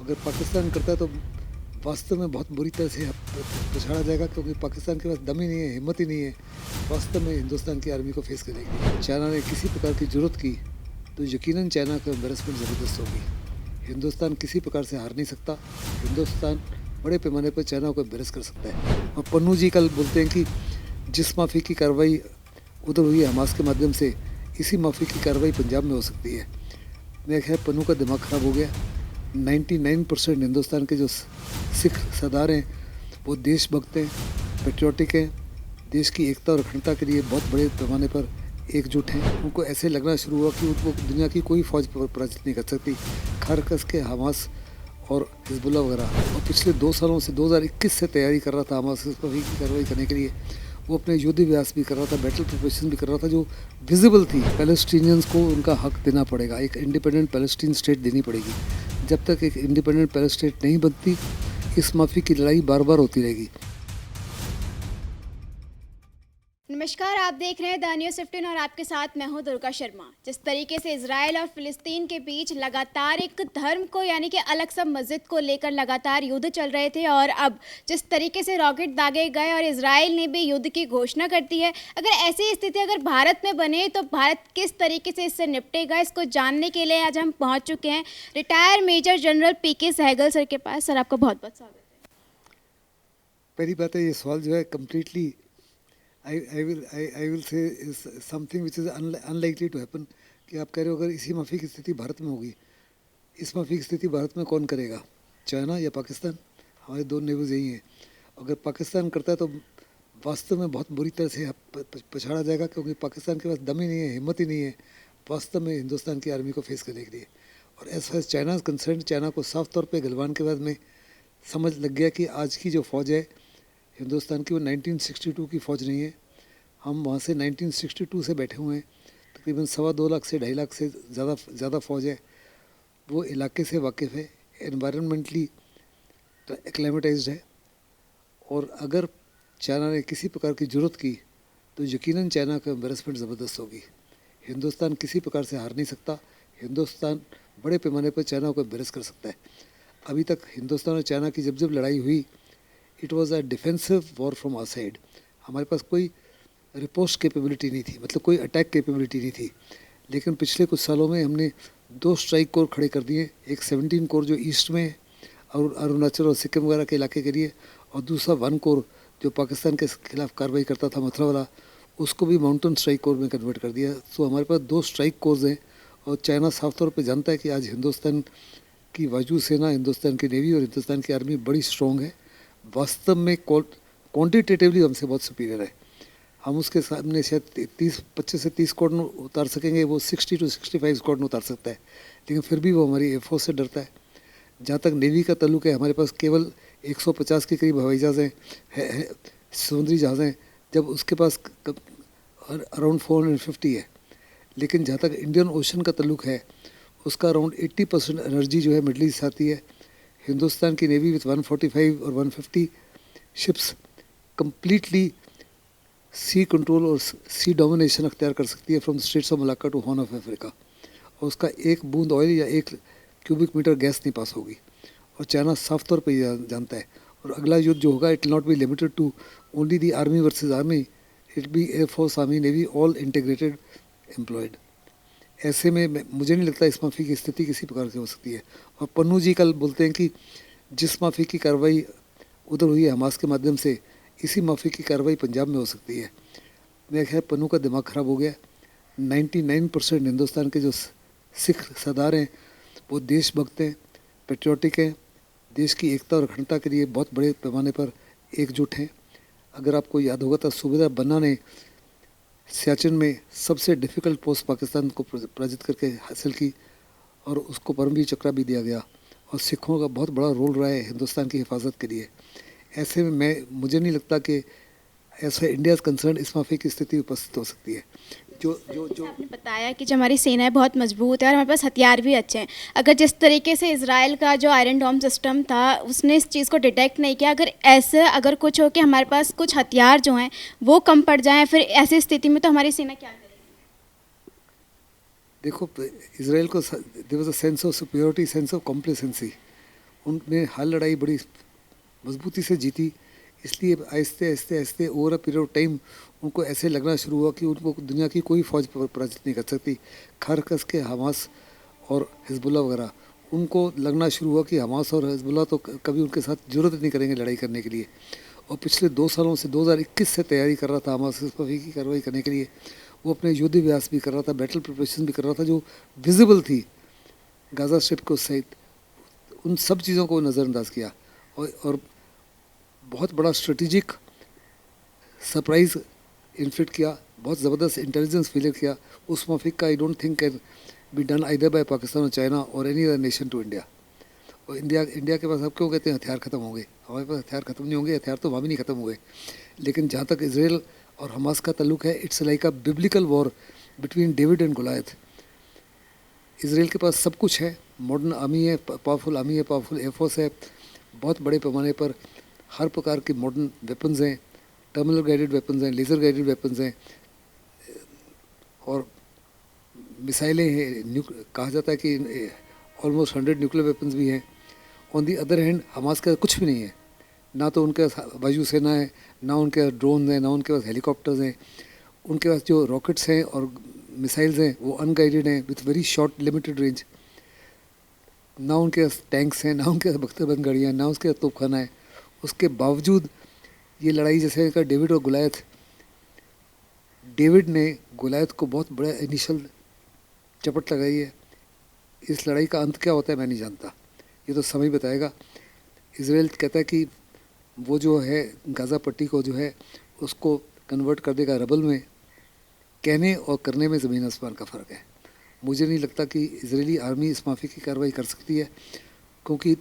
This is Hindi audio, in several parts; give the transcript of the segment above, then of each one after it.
अगर पाकिस्तान करता है तो वास्तव में बहुत बुरी तरह से पछाड़ा जाएगा, क्योंकि पाकिस्तान के पास दम ही नहीं है, हिम्मत ही नहीं है वास्तव में हिंदुस्तान की आर्मी को फेस करने के लिए। चाइना ने किसी प्रकार की जरूरत की तो यकीनन चाइना का एम्बेरसमेंट ज़बरदस्त होगी। हिंदुस्तान किसी प्रकार से हार नहीं सकता। हिंदुस्तान बड़े पैमाने पर चाइना को एम्बेरस कर सकता है। और पन्नू जी कल बोलते हैं कि जिस माफ़ी की कार्रवाई उधर हुई है हमास के माध्यम से, इसी माफ़ी की कार्रवाई पंजाब में हो सकती है। मेरा ख्याल पन्नू का दिमाग ख़राब हो गया। 99% हिंदुस्तान के जो सिख सरदार हैं वो देशभक्त हैं, पेट्रियाटिक हैं, देश की एकता और अखंडता के लिए बहुत बड़े पैमाने पर एकजुट हैं। उनको ऐसे लगना शुरू हुआ कि उनको दुनिया की कोई फौज पराजित नहीं कर सकती, खासकर के हमास और हिजबुल्ला वगैरह। और पिछले 2 सालों से 2021 से तैयारी कर रहा था हमास पर की कार्रवाई करने के लिए। वो अपने युद्ध अभ्यास भी कर रहा था, बैटल प्रिपरेशन भी कर रहा था, जो विजिबल थी। पैलेस्टीनियंस को उनका हक देना पड़ेगा, एक इंडिपेंडेंट पैलेस्टीन स्टेट देनी पड़ेगी। जब तक एक इंडिपेंडेंट पैलेस्टीन स्टेट नहीं बनती, इस माफ़ी की लड़ाई बार बार होती रहेगी। नमस्कार, आप देख रहे हैं द न्यूज़ 15 और आपके साथ मैं हूं दुर्गा शर्मा। जिस तरीके से इजराइल और फिलिस्तीन के बीच लगातार एक धर्म को यानी कि अलग सब मस्जिद को लेकर लगातार युद्ध चल रहे थे, और अब जिस तरीके से रॉकेट दागे गए और इजराइल ने भी युद्ध की घोषणा कर दी है, अगर ऐसी स्थिति अगर भारत में बने तो भारत किस तरीके से इससे निपटेगा, इसको जानने के लिए आज हम पहुँच चुके हैं रिटायर्ड मेजर जनरल पीके सहगल सर के पास। सर, आपका बहुत बहुत स्वागत है। पहली बात है, ये सवाल जो है completely I will say is something which is unlikely to happen। कि आप कह रहे हो अगर इसी माफ़ी की स्थिति भारत में होगी, इस माफ़ी की स्थिति भारत में कौन करेगा, चाइना या पाकिस्तान? हमारे 2 नेबर्स यही हैं। अगर पाकिस्तान करता है तो वास्तव में बहुत बुरी तरह से पछाड़ा जाएगा, क्योंकि पाकिस्तान के पास दम ही नहीं है, हिम्मत ही नहीं है वास्तव में हिंदुस्तान की आर्मी को फेस करने के लिए। और as far China concern, China को साफ तौर पे गलवान के बाद में समझ लग गया कि आज की जो फ़ौज है हिंदुस्तान की, वो 1962 की फ़ौज नहीं है। हम वहाँ से 1962 से बैठे हुए हैं। तकरीबन 2.25 लाख से 2.5 लाख से ज़्यादा फ़ौज है। वो इलाके से वाकिफ़ है, एनवायरनमेंटली एक्लेमेटाइज्ड है। और अगर चाइना ने किसी प्रकार की ज़रूरत की तो यकीनन चाइना का एम्बेरसमेंट ज़बरदस्त होगी। हिंदुस्तान किसी प्रकार से हार नहीं सकता। हिंदुस्तान बड़े पैमाने पर चाइना को एम्बेरस कर सकता है। अभी तक हिंदुस्तान और चाइना की जब लड़ाई हुई, it was a defensive war from our side. हमारे पास कोई रिपोस्ट कैपेबिलिटी नहीं थी, मतलब कोई अटैक कैपेबिलिटी नहीं थी। लेकिन पिछले कुछ सालों में हमने 2 स्ट्राइक कोर खड़े कर दिए। एक 17 कोर जो ईस्ट में है और अरुणाचल और सिक्किम वगैरह के इलाके के लिए, और दूसरा 1 कोर जो पाकिस्तान के खिलाफ कार्रवाई करता था, मथुरा वाला, उसको भी माउंटेन स्ट्राइक कोर में कन्वर्ट कर दिया। तो हमारे पास 2 स्ट्राइक कोर्स हैं। और चाइना साफ तौर पर जानता है कि आज हिंदुस्तान की वायु सेना, हिंदुस्तान की नेवी और हिंदुस्तान की आर्मी बड़ी स्ट्रॉन्ग है। वास्तव में क्वान्टिटेटिवली हमसे बहुत सुपीरियर है। हम उसके सामने शायद 25 से 30 स्क्वाड उतार सकेंगे, वो 60 to 65 स्क्वाड उतार सकता है। लेकिन फिर भी वो हमारी एयरफोर्स से डरता है। जहाँ तक नेवी का ताल्लुक है, हमारे पास केवल 150 के करीब हवाई जहाज़ हैं, समुद्री जहाज़ हैं, जब उसके पास अराउंड 450 है। लेकिन जहाँ तक इंडियन ओशन का ताल्लुक है, उसका अराउंड 80% एनर्जी जो है मिडल ईस्ट आती है। हिंदुस्तान की नेवी विथ 145 और 150 शिप्स कम्प्लीटली सी कंट्रोल और सी डोमिनेशन अख्तियार कर सकती है from straits of Malacca to horn of Africa. और उसका एक बूंद ऑयल या 1 क्यूबिक मीटर गैस नहीं पास होगी। और चाइना साफ तौर पर जानता है। और अगला युद्ध जो होगा, it will not be limited to only the army versus army, it be air force, army, navy, all integrated employed. ऐसे में मुझे नहीं लगता इस माफ़ी की स्थिति किसी प्रकार से हो सकती है। और पन्नू जी कल बोलते हैं कि जिस माफ़ी की कार्रवाई उधर हुई है हमास के माध्यम से, इसी माफ़ी की कार्रवाई पंजाब में हो सकती है। मेरा ख्याल पन्नू का दिमाग ख़राब हो गया। 99% हिंदुस्तान के जो सिख सरदार हैं वो देशभक्त हैं, पेट्रियाटिक हैं, देश की एकता और अखंडता के लिए बहुत बड़े पैमाने पर एकजुट हैं। अगर आपको याद होगा तो सूबेदार बन्ना ने सियाचिन में सबसे डिफ़िकल्ट पोस्ट पाकिस्तान को पराजित करके हासिल की, और उसको परमवीर चक्र भी दिया गया। और सिखों का बहुत बड़ा रोल रहा है हिंदुस्तान की हिफाजत के लिए। ऐसे में मुझे नहीं लगता कि ऐसा इंडिया कंसर्न इस माफ़ी की स्थिति उपस्थित हो सकती है। जो आपने बताया कि जो हमारी सेना है बहुत मजबूत है और हमारे पास हथियार भी अच्छे हैं। अगर जिस तरीके से इजराइल का जो आयरन डोम सिस्टम था उसने इस चीज़ को डिटेक्ट नहीं किया, अगर कुछ हो कि हमारे पास कुछ हथियार जो हैं वो कम पड़ जाएं, फिर ऐसी स्थिति में तो हमारी सेना क्या करेगी? देखो, इसराइल को there was a sense of superiority, sense of complacency. उनने हर लड़ाई बड़ी मजबूती से जीती, इसलिए आहिस्ते आहिस्ते आहिस्ते over a period of time उनको ऐसे लगना शुरू हुआ कि उनको दुनिया की कोई फ़ौज पराजित नहीं कर सकती। खास के हमास और हिजबुल्लाह वगैरह, उनको लगना शुरू हुआ कि हमास और हिजबुल्लाह तो कभी उनके साथ ज़रूरत नहीं करेंगे लड़ाई करने के लिए। और पिछले 2 सालों से 2021 से तैयारी कर रहा था हमास इस पर की कार्रवाई करने के लिए। वो अपने युद्धाभ्यास भी कर रहा था, बैटल प्रिपरेशन भी कर रहा था, जो विजिबल थी गाज़ा स्ट्रिप को सहित। उन सब चीज़ों को नज़रअंदाज किया और बहुत बड़ा स्ट्रेटेजिक सरप्राइज़ इन्फ्लिक्ट किया, बहुत ज़बरदस्त इंटेलिजेंस फेलियर किया। उस माफिक का I don't think can be done either by Pakistan और चाइना और any other nation to India. और इंडिया के पास अब क्यों कहते हैं हथियार ख़त्म हो गए? हमारे पास हथियार ख़त्म नहीं होंगे, हथियार तो वहाँ भी नहीं ख़त्म हुए। लेकिन जहाँ तक इसराइल और हमास का ताल्लुक है, it's like a biblical war between David and Goliath. Israel के पास सब कुछ है, मॉडर्न आर्मी है, पावरफुल आर्मी है, पावरफुल एयरफोर्स है, बहुत बड़े पैमाने पर हर प्रकार के मॉडर्न वेपन्स हैं, टर्मिनल गाइडेड वेपन्स हैं, लेज़र गाइडेड वेपन्स हैं और मिसाइलें हैं। कहा जाता है कि ऑलमोस्ट 100 न्यूक्लियर वेपन्स भी हैं। On the other hand Hamas का कुछ भी नहीं है, ना तो उनके पास वायुसेना है, ना उनके पास ड्रोन हैं, ना उनके पास हेलीकॉप्टर्स हैं। उनके पास जो रॉकेट्स हैं और मिसाइल्स हैं वो अनगाइडेड हैं with very short limited range. ना उनके पास टैंक्स हैं, ना उनके पास बख्तरबंद गाड़ियाँ, ना उसके पास तोपखाना है। उसके बावजूद ये लड़ाई जैसे का डेविड और गोलायत, डेविड ने गोलायत को बहुत बड़ा इनिशियल चपट लगाई है। इस लड़ाई का अंत क्या होता है मैं नहीं जानता, ये तो समय बताएगा। इसराइल कहता है कि वो जो है गाज़ा पट्टी को जो है उसको कन्वर्ट कर देगा रबल में। कहने और करने में ज़मीन आसमान का फ़र्क है। मुझे नहीं लगता कि इजरायली आर्मी इस माफी की कार्रवाई कर सकती है, क्योंकि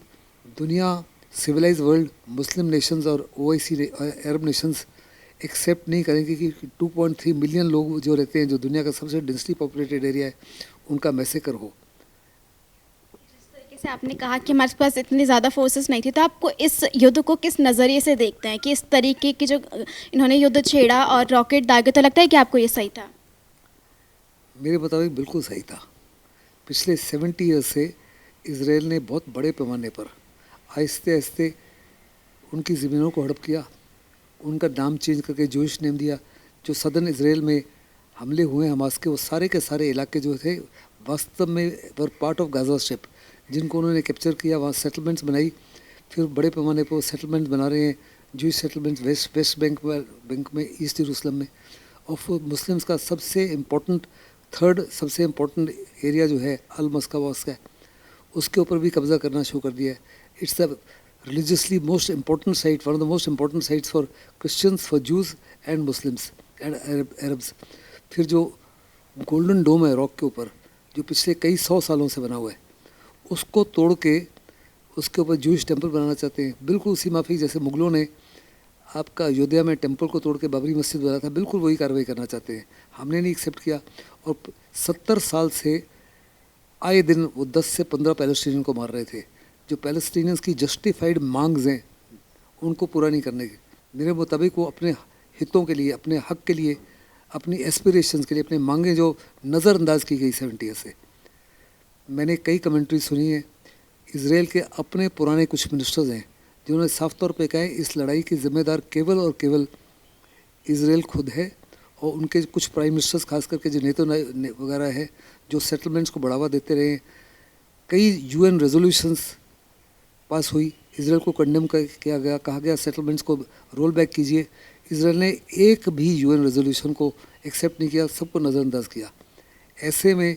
दुनिया, सिविलाइज वर्ल्ड, मुस्लिम नेशंस और ओआईसी अरब नेशंस एक्सेप्ट नहीं करेंगे कि 2.3 मिलियन लोग जो रहते हैं, जो दुनिया का सबसे डेंसली पॉपुलेटेड एरिया है, उनका मैसेकर हो। जैसे आपने कहा कि हमारे पास इतनी ज़्यादा फोर्सेस नहीं थी, तो आपको इस युद्ध को किस नज़रिए से देखते हैं कि इस तरीके की जो इन्होंने युद्ध छेड़ा और रॉकेट दागे, तो लगता है कि आपको ये सही था? मेरे मुताबिक बिल्कुल सही था। पिछले 70 ईयर्स से इसराइल ने बहुत बड़े पैमाने पर आहिस्ते आहिस्ते उनकी ज़मीनों को हड़प किया, उनका नाम चेंज करके जूइश नेम दिया। जो सदर्न इसराइल में हमले हुए हमास के, वो सारे के सारे इलाके जो थे वास्तव में were part of Gaza strip, जिनको उन्होंने कैप्चर किया, वहाँ सेटलमेंट्स बनाई। फिर बड़े पैमाने पर वो सेटलमेंट्स बना रहे हैं, जूइश सेटलमेंट्स वेस्ट बैंक में, ईस्ट यरूशलेम में। और मुस्लिम्स का सबसे इम्पोर्टेंट, थर्ड सबसे इम्पोर्टेंट एरिया जो है अल मस्का मॉस्क है, उसके ऊपर भी कब्ज़ा करना शुरू कर दिया है। It's the religiously most important site, one of the most important sites for Christians, for Jews and Muslims and Arabs. फिर जो गोल्डन डोम है रॉक के ऊपर, जो पिछले कई 100 सालों से बना हुआ है, उसको तोड़ के उसके ऊपर जूइश टेम्पल बनाना चाहते हैं। बिल्कुल उसी माफी जैसे मुगलों ने आपका अयोध्या में टेम्पल को तोड़ के बाबरी मस्जिद बनाया था, बिल्कुल वही कार्रवाई करना चाहते हैं। हमने नहीं एक्सेप्ट किया। और 70 साल से आए दिन वो 10 से 15 पैलेस्टीनियन को मार रहे थे। जो पैलेस्टीनियंस की जस्टिफाइड मांग्स हैं उनको पूरा नहीं करने के, मेरे मुताबिक वो अपने हितों के लिए, अपने हक के लिए, अपनी एस्पिरेशंस के लिए, अपनी मांगें जो नज़रअंदाज की गई 70 ईयर से। मैंने कई कमेंट्री सुनी है। इसराइल के अपने पुराने कुछ मिनिस्टर्स हैं जिन्होंने साफ तौर पे कहा है इस लड़ाई की जिम्मेदार केवल और केवल इसराइल खुद है। और उनके कुछ प्राइम मिनिस्टर्स, खास करके जो नेतो वगैरह है, जो सेटलमेंट्स को बढ़ावा देते रहे। कई यूएन रेजोल्यूशंस पास हुई, इसराइल को कंडेम किया गया, कहा गया सेटलमेंट्स को रोल बैक कीजिए। इसराइल ने एक भी यूएन रेजोल्यूशन को एक्सेप्ट नहीं किया, सबको नज़रअंदाज किया। ऐसे में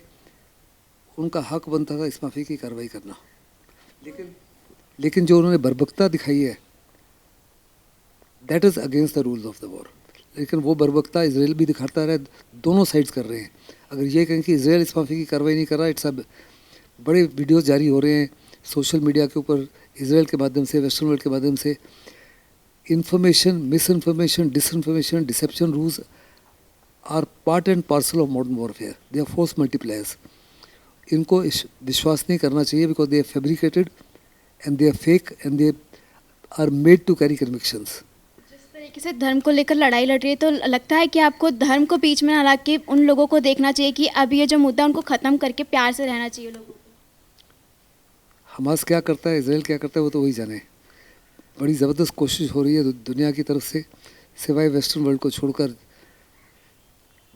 उनका हक बनता था इस माफी की कार्रवाई करना। लेकिन जो उन्होंने बर्बरता दिखाई है, that is against the rules of the war. लेकिन वो बर्बरता इसराइल भी दिखाता रहा, दोनों साइड्स कर रहे हैं। अगर ये कहें कि इसराइल इस माफी की कार्रवाई नहीं कर रहा, इट्स अब बड़े वीडियोज़ जारी हो रहे हैं सोशल मीडिया के ऊपर, इसराइल के माध्यम से, वेस्टर्न वर्ल्ड के माध्यम से। Information, misinformation, disinformation, deception rules are part and parcel of modern warfare. They are force multipliers. इनको विश्वास नहीं करना चाहिए, because they are fabricated and they are fake and they are made to carry convictions. जिस तरीके से धर्म को लेकर लड़ाई लड़ रही है, तो लगता है कि आपको धर्म को बीच में ना ला के उन लोगों को देखना चाहिए कि अब ये जो मुद्दा उनको ख़त्म करके प्यार से रहना चाहिए लोगों को। हमास क्या करता है, इसराइल क्या करता है, वो तो वही जाने। बड़ी ज़बरदस्त कोशिश हो रही है दुनिया की तरफ से, सिवाय वेस्टर्न वर्ल्ड को छोड़कर,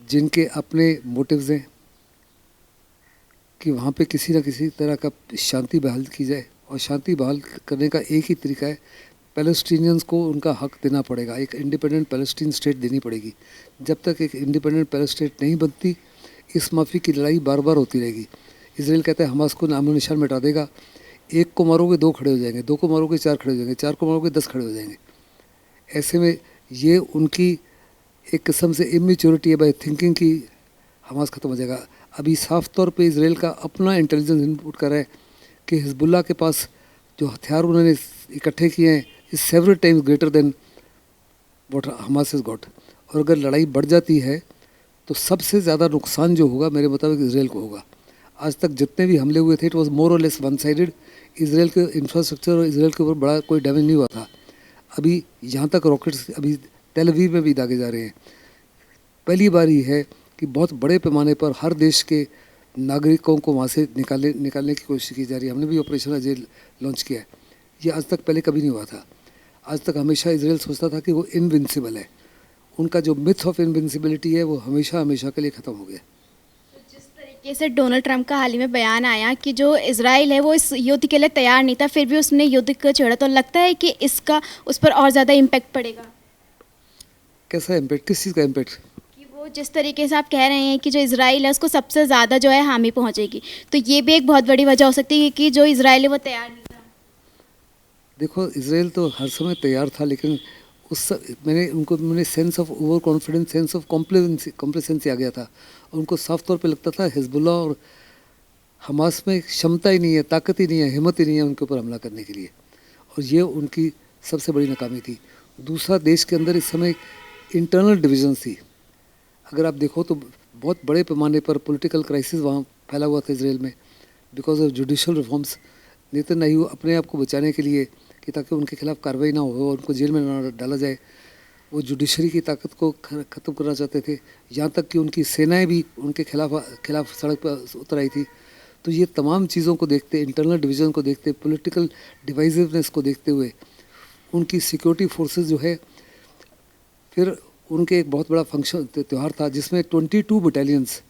जिनके अपने मोटिव्स हैं कि वहाँ पे किसी न किसी तरह का शांति बहाल की जाए। और शांति बहाल करने का एक ही तरीका है, पैलेस्टीनियंस को उनका हक देना पड़ेगा, एक इंडिपेंडेंट पैलेस्टीन स्टेट देनी पड़ेगी। जब तक एक इंडिपेंडेंट पैलेस्टीन स्टेट नहीं बनती, इस माफ़ी की लड़ाई बार बार होती रहेगी। इसराइल कहता है हमास को नामो निशान मिटा देगा। एक को मारोगे 2 खड़े हो जाएंगे, 2 को मारोगे 4 खड़े हो जाएंगे, 4 को मारोगे 10 खड़े हो जाएंगे। ऐसे में ये उनकी एक किस्म से इमेच्योरिटी है बाय थिंकिंग कि हमास ख़त्म हो जाएगा। अभी साफ तौर पे इसराइल का अपना इंटेलिजेंस इनपुट कर रहा है कि हिजबुल्लाह के पास जो हथियार उन्होंने इकट्ठे किए हैं is several times greater than what Hamas has got. और अगर लड़ाई बढ़ जाती है तो सबसे ज़्यादा नुकसान जो होगा मेरे मुताबिक इसराइल को होगा। आज तक जितने भी हमले हुए थे इट वॉज मोर और लेस वन साइडेड। इसराइल के इंफ्रास्ट्रक्चर और इसराइल के ऊपर बड़ा कोई डैमेज नहीं हुआ था। अभी यहाँ तक रॉकेट्स अभी तेल अवीव में भी दागे जा रहे हैं। पहली बार ही है कि बहुत बड़े पैमाने पर हर देश के नागरिकों को वहाँ से निकालने की कोशिश की जा रही है। हमने भी ऑपरेशन अजय लॉन्च किया है। ये आज तक पहले कभी नहीं हुआ था। आज तक हमेशा इसराइल सोचता था कि वो इनविंसिबल है। उनका जो मिथ ऑफ इनविंसिबिलिटी है वो हमेशा हमेशा के लिए ख़त्म हो गया। जिस तरीके से डोनाल्ड ट्रंप का हाल ही में बयान आया कि जो इजराइल है वो इस युद्ध के लिए तैयार नहीं था, फिर भी उसने युद्ध को छेड़ा, तो लगता है कि इसका उस पर और ज़्यादा इम्पैक्ट पड़ेगा। कैसा इम्पैक्ट, किस चीज़ का इम्पैक्ट? कि वो जिस तरीके से आप कह रहे हैं कि जो इजराइल है उसको सबसे ज़्यादा जो है हामी पहुंचेगी, तो ये भी एक बहुत बड़ी वजह हो सकती है कि जो इजराइल है वो तैयार नहीं था। देखो, इसराइल तो हर समय तैयार था, लेकिन मैंने sense of over confidence, sense of complacency आ गया था। उनको साफ तौर पे लगता था हिजबुल्लाह और हमास में क्षमता ही नहीं है, ताकत ही नहीं है, हिम्मत ही नहीं है उनके ऊपर हमला करने के लिए। और ये उनकी सबसे बड़ी नाकामी थी। दूसरा, देश के अंदर इस समय इंटरनल डिविजन्स थी। अगर आप देखो तो बहुत बड़े पैमाने पर पॉलिटिकल क्राइसिस वहाँ फैला हुआ था इसराइल में because of judicial reforms. Netanyahu अपने आप को बचाने के लिए कि ताकि उनके खिलाफ कार्रवाई ना हो और उनको जेल में ना डाला जाए, वो जुडिशरी की ताकत को ख़त्म करना चाहते थे। यहाँ तक कि उनकी सेनाएं भी उनके खिलाफ सड़क पर उतर आई थी। तो ये तमाम चीज़ों को देखते, इंटरनल डिवीज़न को देखते, पॉलिटिकल डिवाइसिवनेस को देखते हुए उनकी सिक्योरिटी फोर्सेस जो है, फिर उनके एक बहुत बड़ा फंक्शन त्यौहार था जिसमें 22 बटालियंस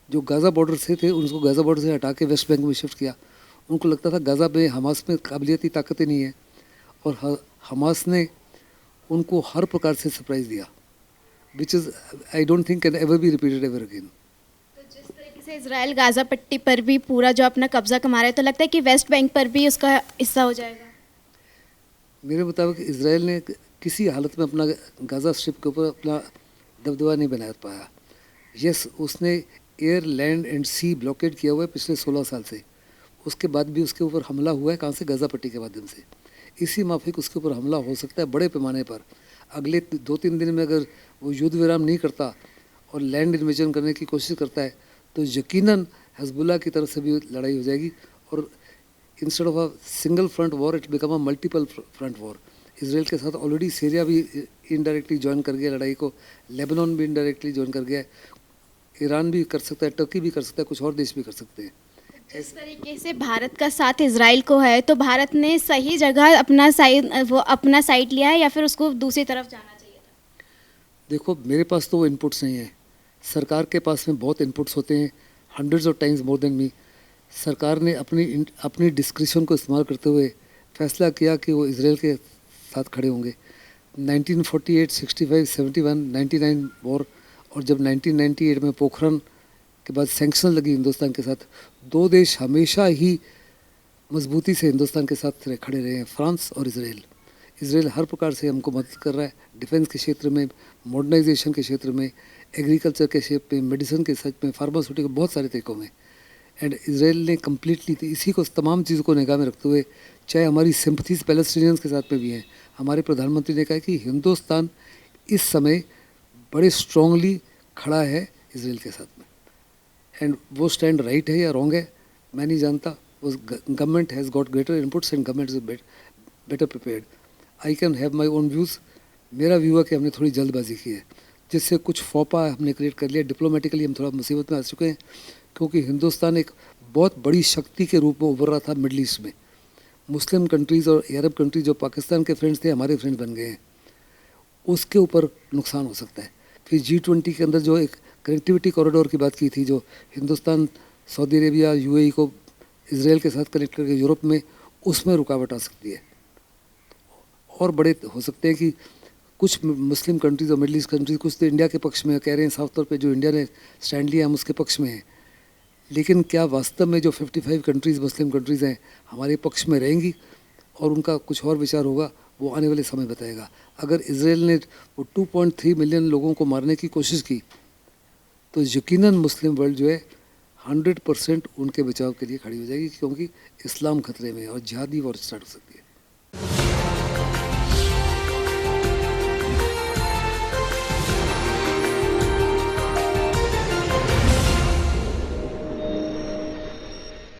जो गाज़ा बॉर्डर से थे उनको गाज़ा बॉर्डर से हटा के वेस्ट बैंक में शिफ्ट किया। उनको लगता था गाज़ा में हमास में काबिलियती ताकत ही नहीं है, और हमास ने उनको हर प्रकार से सरप्राइज़ दिया, which is I don't think can ever be repeated ever again. तो जिस तरीके से इजराइल गाज़ा पट्टी पर भी पूरा जो अपना कब्जा कमा रहा है, तो लगता है कि वेस्ट बैंक पर भी उसका हिस्सा हो जाएगा। मेरे मुताबिक इसराइल ने किसी हालत में अपना गाज़ा स्ट्रिप के ऊपर अपना दबदबा नहीं बना पाया। यस, उसने air, land and sea blockade किया हुआ है पिछले 16 साल से। उसके बाद भी उसके ऊपर हमला हुआ है, कहाँ से? गाज़ा पट्टी के माध्यम से। इसी माफिक उसके ऊपर हमला हो सकता है बड़े पैमाने पर। अगले 2-3 दिन में अगर वो युद्ध विराम नहीं करता और लैंड इन्वेजन करने की कोशिश करता है तो यकीनन हिजबुल्लाह की तरफ से भी लड़ाई हो जाएगी, और instead of a single front war it become a multiple front war. Israel के साथ ऑलरेडी सीरिया भी इनडायरेक्टली ज्वाइन कर गया लड़ाई को, लेबनान भी इनडायरेक्टली ज्वाइन कर गया है, ईरान भी कर सकता है, टर्की भी कर सकता है, कुछ और देश भी कर सकते हैं। इस तरीके से भारत का साथ इजराइल को है, तो भारत ने सही जगह अपना साइड लिया है या फिर उसको दूसरी तरफ जाना चाहिए था? देखो, मेरे पास तो वो इनपुट्स नहीं है। सरकार के पास में बहुत इनपुट्स होते हैं, hundreds of times more than me. सरकार ने अपनी डिस्क्रिशन को इस्तेमाल करते हुए फैसला किया कि वो इसराइल के साथ खड़े होंगे। 1948, 65, 71, 99 वॉर, और जब 1998 में पोखरण के बाद सैंक्शन लगी हिंदुस्तान के साथ, 2 देश हमेशा ही मजबूती से हिंदुस्तान के साथ खड़े रहे हैं, फ्रांस और इसराइल। इसराइल हर प्रकार से हमको मदद कर रहा है, डिफेंस के क्षेत्र में, मॉडर्नाइजेशन के क्षेत्र में, एग्रीकल्चर के क्षेत्र में, मेडिसिन के क्षेत्र में, फार्मास्यूटिकल, बहुत सारे तरीक़ों में। एंड इसराइल ने कम्प्लीटली इसी को, तमाम चीज़ों को निगाह में रखते हुए, चाहे हमारी सिंपथीज पैलेस्टीनियंस के साथ में भी हैं, हमारे प्रधानमंत्री ने कहा कि हिंदुस्तान इस समय बड़े स्ट्रांगली खड़ा है इसराइल के साथ में। एंड वो स्टैंड राइट है या रॉन्ग है मैं नहीं जानता। वो government has got greater inputs and government is better prepared. I can have my own views. मेरा व्यू है कि हमने थोड़ी जल्दबाजी की है, जिससे कुछ फौपा हमने क्रिएट कर लिया। डिप्लोमेटिकली हम थोड़ा मुसीबत में आ चुके हैं, क्योंकि हिंदुस्तान एक बहुत बड़ी शक्ति के रूप में उभर रहा था मिडल ईस्ट में, मुस्लिम कंट्रीज़ और अरब कंट्रीज जो पाकिस्तान के फ्रेंड्स थे हमारे फ्रेंड्स बन गए हैं, उसके ऊपर नुकसान हो सकता है। फिर G20 के अंदर जो एक कनेक्टिविटी कॉरिडोर की बात की थी, जो हिंदुस्तान सऊदी अरेबिया UAE को इसराइल के साथ कनेक्ट करके यूरोप में, उसमें रुकावट आ सकती है। और बड़े हो सकते हैं कि कुछ मुस्लिम कंट्रीज़ और मिडल ईस्ट कंट्रीज कुछ तो इंडिया के पक्ष में कह रहे हैं, साफ तौर पे जो इंडिया ने स्टैंड लिया हम उसके पक्ष में हैं, लेकिन क्या वास्तव में जो 55 कंट्रीज़ मुस्लिम कंट्रीज़ हैं हमारे पक्ष में रहेंगी और उनका कुछ और विचार होगा, वो आने वाले समय बताएगा। अगर इसराइल ने वो 2.3 मिलियन लोगों को मारने की कोशिश की तो यकीनन मुस्लिम वर्ल्ड जो है 100% उनके बचाव के लिए खड़ी हो जाएगी, क्योंकि इस्लाम खतरे में है और जिहादी वॉर स्टार्ट हो सकती है।